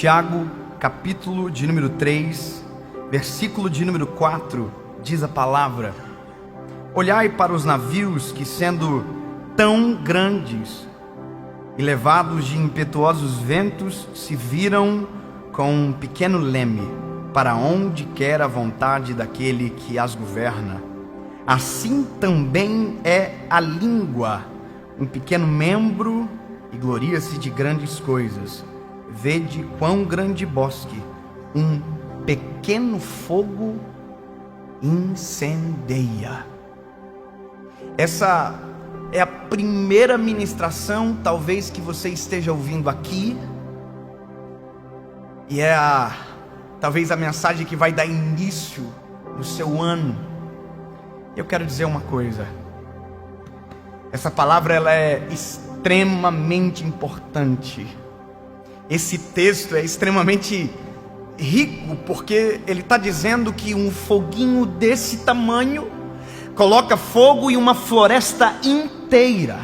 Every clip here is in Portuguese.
Tiago, capítulo de número 3, versículo de número 4, diz a palavra: olhai para os navios que, sendo tão grandes e levados de impetuosos ventos, se viram com um pequeno leme, para onde quer a vontade daquele que as governa. Assim também é a língua, um pequeno membro, e gloria-se de grandes coisas. Vede quão grande bosque um pequeno fogo incendeia. Essa é a primeira ministração, talvez, que você esteja ouvindo aqui, e talvez a mensagem que vai dar início no seu ano. Eu quero dizer uma coisa: essa palavra ela é extremamente importante. Esse texto é extremamente rico, porque ele está dizendo que um foguinho desse tamanho coloca fogo em uma floresta inteira.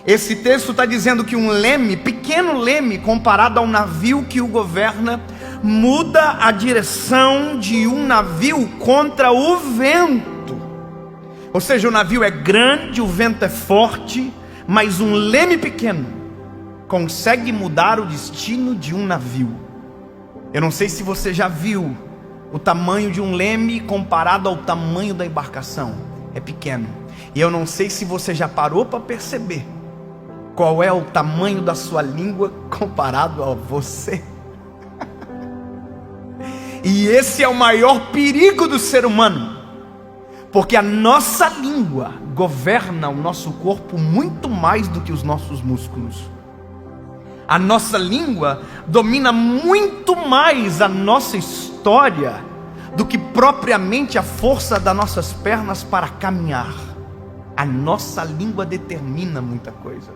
Esse texto está dizendo que um leme, pequeno leme, comparado ao navio que o governa, muda a direção de um navio contra o vento. Ou seja, o navio é grande, o vento é forte, mas um leme pequeno consegue mudar o destino de um navio. Eu não sei se você já viu o tamanho de um leme comparado ao tamanho da embarcação. É pequeno. E eu não sei se você já parou para perceber qual é o tamanho da sua língua comparado a você. E esse é o maior perigo do ser humano, porque a nossa língua governa o nosso corpo muito mais do que os nossos músculos. A nossa língua domina muito mais a nossa história do que propriamente a força das nossas pernas para caminhar. A nossa língua determina muita coisa.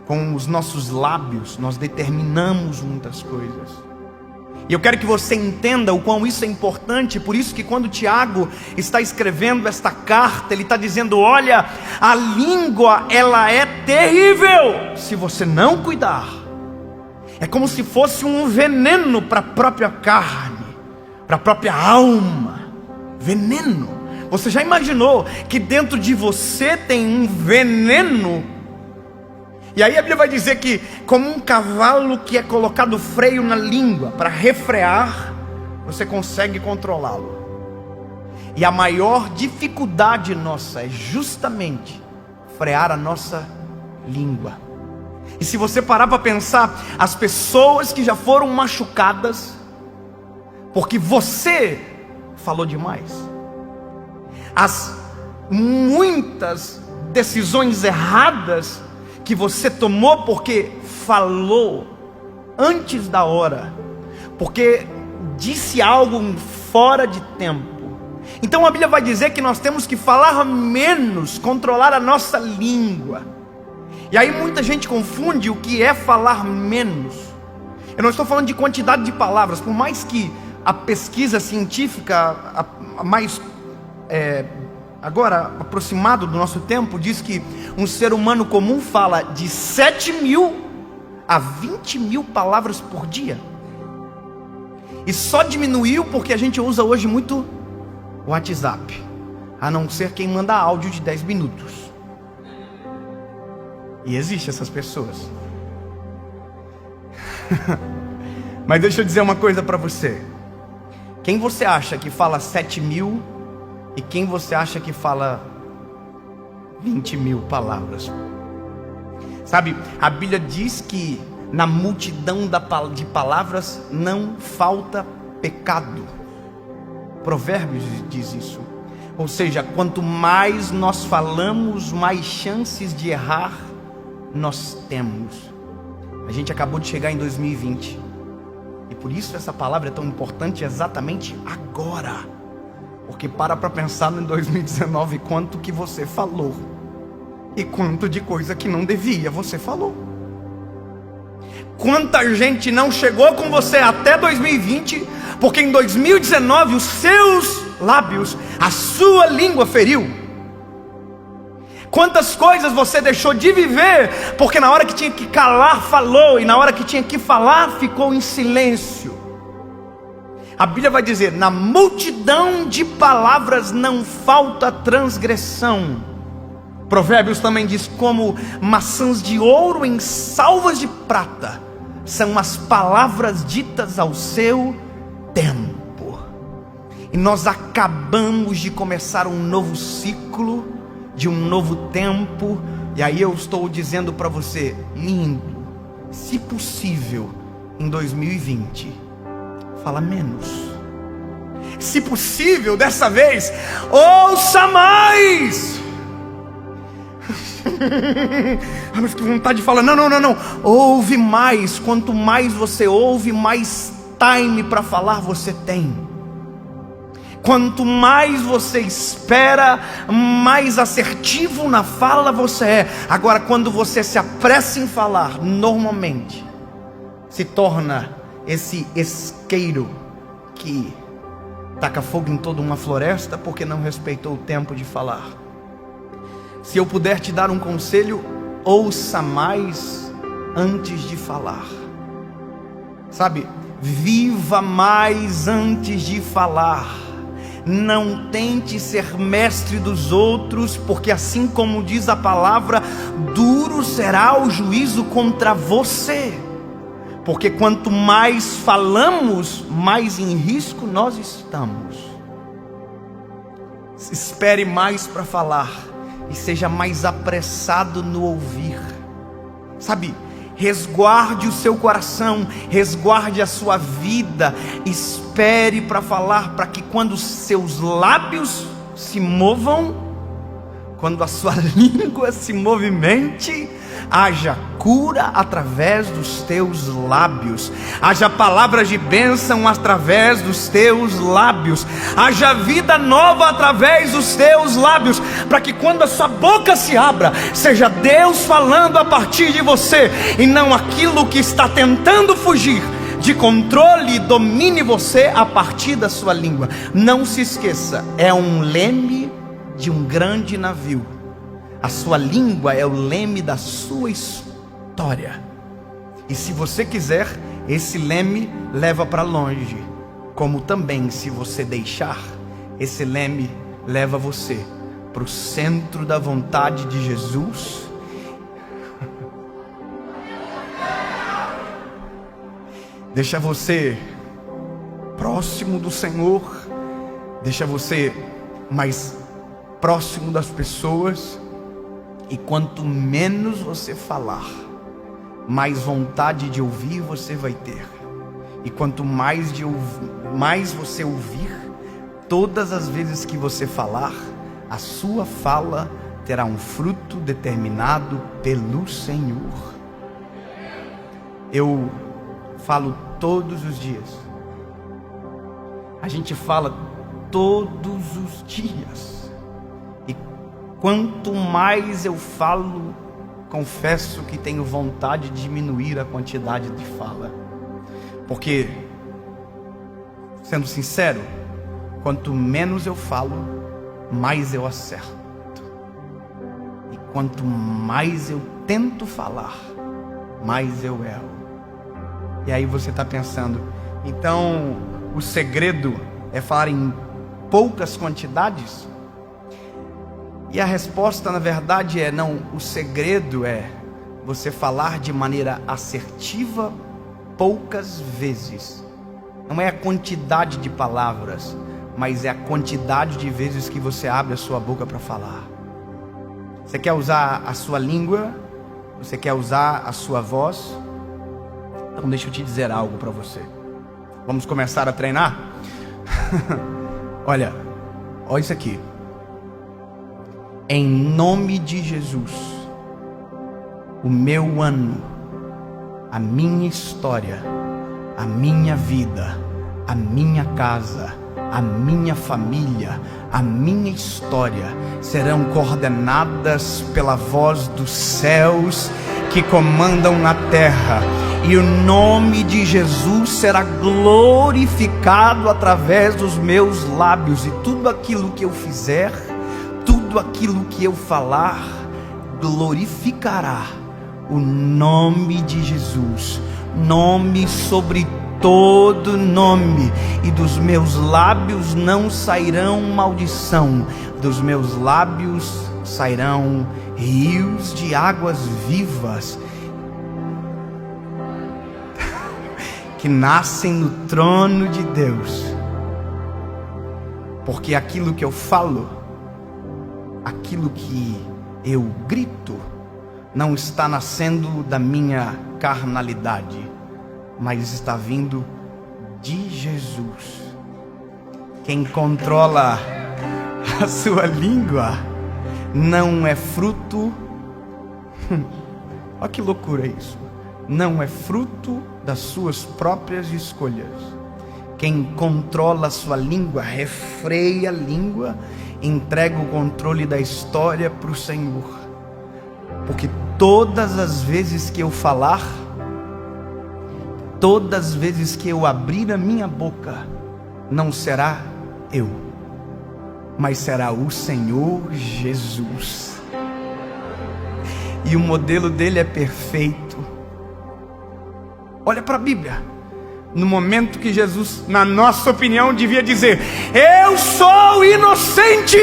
Com os nossos lábios nós determinamos muitas coisas. E eu quero que você entenda o quão isso é importante. Por isso que quando Tiago está escrevendo esta carta, ele está dizendo: olha, a língua ela é terrível se você não cuidar. É como se fosse um veneno para a própria carne, para a própria alma. Veneno. Você já imaginou que dentro de você tem um veneno? E aí a Bíblia vai dizer que, como um cavalo que é colocado freio na língua para refrear, você consegue controlá-lo. E a maior dificuldade nossa é justamente frear a nossa língua. E se você parar para pensar, as pessoas que já foram machucadas porque você falou demais, as muitas decisões erradas que você tomou porque falou antes da hora, porque disse algo fora de tempo. Então a Bíblia vai dizer que nós temos que falar menos, controlar a nossa língua. E aí muita gente confunde o que é falar menos. Eu não estou falando de quantidade de palavras, por mais que a pesquisa científica mais agora aproximado do nosso tempo diz que um ser humano comum fala de 7.000 a 20.000 palavras por dia. E só diminuiu porque a gente usa hoje muito o WhatsApp, a não ser quem manda áudio de 10 minutos. E existem essas pessoas. Mas deixa eu dizer uma coisa para você. Quem você acha que fala 7.000 e quem você acha que fala 20.000 palavras? Sabe, a Bíblia diz que na multidão de palavras não falta pecado. Provérbios diz isso. Ou seja, quanto mais nós falamos, mais chances de errar nós temos. A gente acabou de chegar em 2020, e por isso essa palavra é tão importante exatamente agora. Porque para pensar em 2019, quanto que você falou e quanto de coisa que não devia você falou. Quanta gente não chegou com você até 2020 porque em 2019 os seus lábios, a sua língua feriu. Quantas coisas você deixou de viver, porque na hora que tinha que calar, falou, e na hora que tinha que falar, ficou em silêncio. A Bíblia vai dizer: na multidão de palavras não falta transgressão. Provérbios também diz: como maçãs de ouro em salvas de prata são as palavras ditas ao seu tempo. E nós acabamos de começar um novo ciclo, de um novo tempo. E aí eu estou dizendo para você: lindo, se possível, em 2020, fala menos. Se possível, dessa vez, ouça mais. Eu fico com vontade de falar: não. Ouve mais. Quanto mais você ouve, mais time para falar você tem. Quanto mais você espera, mais assertivo na fala você é. Agora, quando você se apressa em falar, normalmente se torna esse isqueiro que taca fogo em toda uma floresta porque não respeitou o tempo de falar. Se eu puder te dar um conselho, ouça mais antes de falar. Sabe, viva mais antes de falar. Não tente ser mestre dos outros, porque assim como diz a palavra, duro será o juízo contra você. Porque quanto mais falamos, mais em risco nós estamos. Espere mais para falar e seja mais apressado no ouvir. Sabe, resguarde o seu coração, resguarde a sua vida, espere para falar, para que quando os seus lábios se movam, quando a sua língua se movimente, haja cura através dos teus lábios, haja palavras de bênção através dos teus lábios, haja vida nova através dos teus lábios, para que quando a sua boca se abra, seja Deus falando a partir de você, e não aquilo que está tentando fugir de controle domine você a partir da sua língua. Não se esqueça, é um leme de um grande navio. A sua língua é o leme da sua história. E se você quiser, esse leme leva para longe. Como também, se você deixar, esse leme leva você para o centro da vontade de Jesus. Deixa você próximo do Senhor. Deixa você mais próximo das pessoas. E quanto menos você falar, mais vontade de ouvir você vai ter. E quanto mais você ouvir, todas as vezes que você falar, a sua fala terá um fruto determinado pelo Senhor. Eu falo todos os dias. A gente fala todos os dias. Quanto mais eu falo, confesso que tenho vontade de diminuir a quantidade de fala. Porque, sendo sincero, quanto menos eu falo, mais eu acerto. E quanto mais eu tento falar, mais eu erro. E aí você está pensando: então o segredo é falar em poucas quantidades? E a resposta, na verdade, é não. O segredo é você falar de maneira assertiva poucas vezes. Não é a quantidade de palavras, mas é a quantidade de vezes que você abre a sua boca para falar. Você quer usar a sua língua? Você quer usar a sua voz? Então deixa eu te dizer algo para você. Vamos começar a treinar? Olha isso aqui. Em nome de Jesus, o meu ano, a minha história, a minha vida, a minha casa, a minha família, a minha história serão coordenadas pela voz dos céus que comandam na terra, e o nome de Jesus será glorificado através dos meus lábios, e tudo aquilo que eu fizer, tudo tudo aquilo que eu falar glorificará o nome de Jesus, nome sobre todo nome, e dos meus lábios não sairão maldição, dos meus lábios sairão rios de águas vivas que nascem no trono de Deus. Porque aquilo que eu falo, aquilo que eu grito, não está nascendo da minha carnalidade, mas está vindo de Jesus. Quem controla a sua língua não é fruto, olha que loucura isso, não é fruto das suas próprias escolhas. Quem controla a sua língua, refreia a língua, entrega o controle da história para o Senhor. Porque todas as vezes que eu falar, todas as vezes que eu abrir a minha boca, não será eu, mas será o Senhor Jesus. E o modelo dele é perfeito. Olha para a Bíblia. No momento que Jesus, na nossa opinião, devia dizer: eu sou inocente,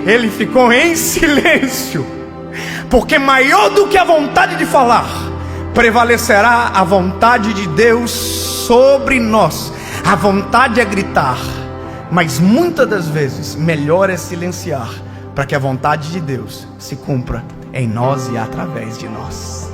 ele ficou em silêncio, porque maior do que a vontade de falar, prevalecerá a vontade de Deus sobre nós. A vontade é gritar, mas muitas das vezes melhor é silenciar, para que a vontade de Deus se cumpra em nós e através de nós.